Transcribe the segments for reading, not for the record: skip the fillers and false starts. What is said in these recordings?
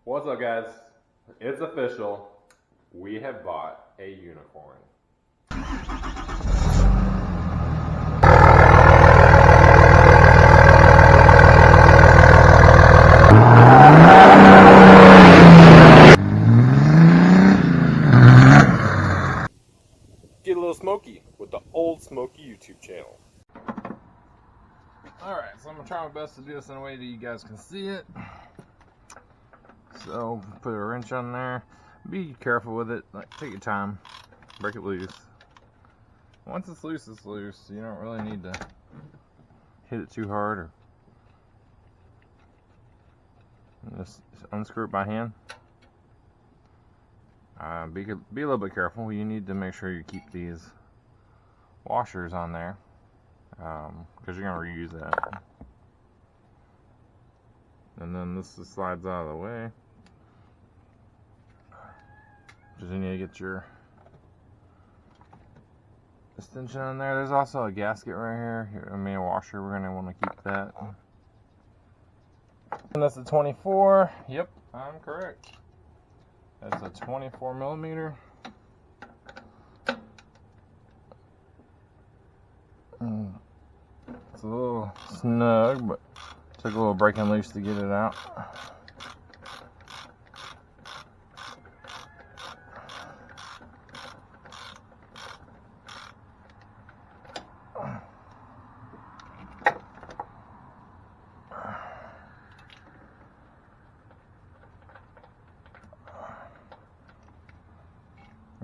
What's up, guys? It's official. We have bought a unicorn. Get a little smoky with the Old Smoky YouTube channel. Alright, so I'm going to try my best to do this in a way that you guys can see it. So, put a wrench on there. Be careful with it. Like, take your time. Break it loose. Once it's loose, it's loose. You don't really need to hit it too hard or just unscrew it by hand. Be a little bit careful. You need to make sure you keep these washers on there because you're going to reuse that. And then this just slides out of the way. Just need to get your extension on there. There's also a gasket right here. A washer. We're going to want to keep that. And that's a 24. Yep, I'm correct. That's a 24 millimeter. It's a little snug, but took a little breaking loose to get it out.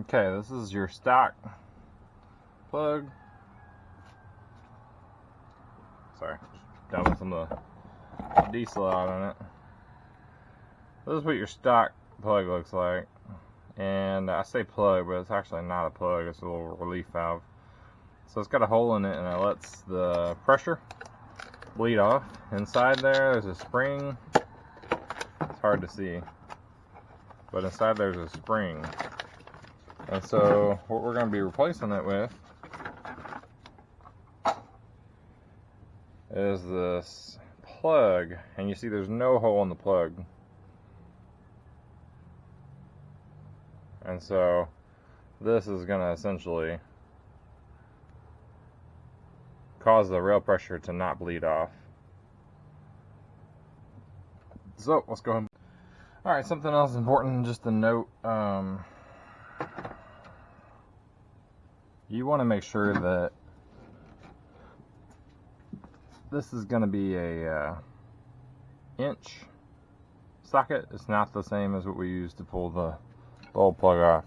Okay, this is your stock plug. Sorry, dumping some of the diesel out on it. This is what your stock plug looks like. And I say plug, but it's actually not a plug, it's a little relief valve. So it's got a hole in it and it lets the pressure bleed off. Inside there's a spring. It's hard to see, but inside there's a spring. And so what we're going to be replacing it with is this plug, and you see there's no hole in the plug. And so this is going to essentially cause the rail pressure to not bleed off. So let's go ahead. Alright, something else important just to note. You want to make sure that this is going to be a inch socket. It's not the same as what we use to pull the bulb plug off.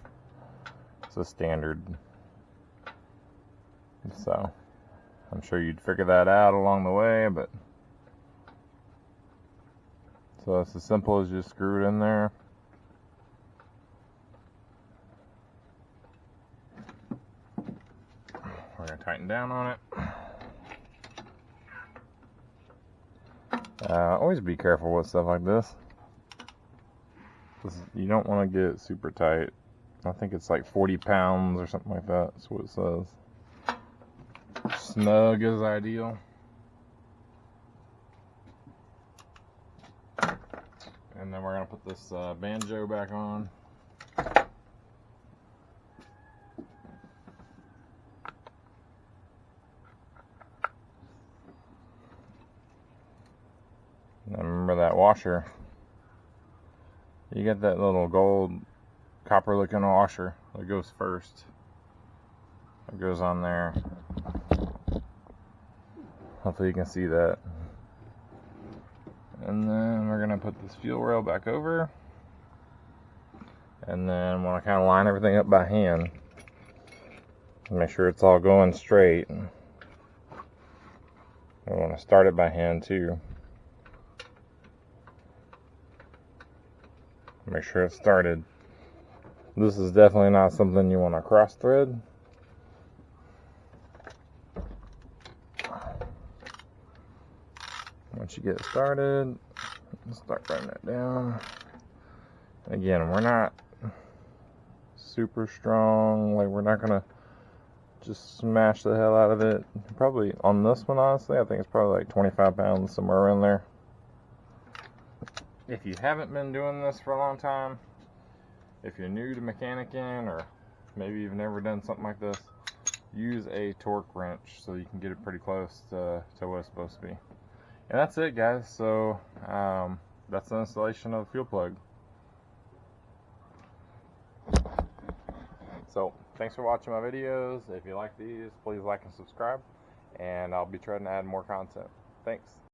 It's a standard. So I'm sure you'd figure that out along the way, but so it's as simple as just screw it in there. We're going to tighten down on it. Always be careful with stuff like this. You don't want to get it super tight. I think it's like 40 pounds or something like that. That's what it says. Snug is ideal. And then we're going to put this banjo back on. And remember that washer. You get that little gold copper looking washer that goes first. It goes on there. Hopefully you can see that. And then we're going to put this fuel rail back over. And then want to kind of line everything up by hand. Make sure it's all going straight. I want to start it by hand too. Make sure it's started. This is definitely not something you want to cross thread. Once you get started, start writing that down. Again, we're not super strong, like we're not gonna just smash the hell out of it. Probably on this one, honestly, I think it's probably like 25 pounds, somewhere around there. if you haven't been doing this for a long time, if you're new to mechanicking, or maybe you've never done something like this, use a torque wrench so you can get it pretty close to what it's supposed to be. And that's it, guys. So that's the installation of the fuel plug. So thanks for watching my videos. If you like these, please like and subscribe, and I'll be trying to add more content. Thanks.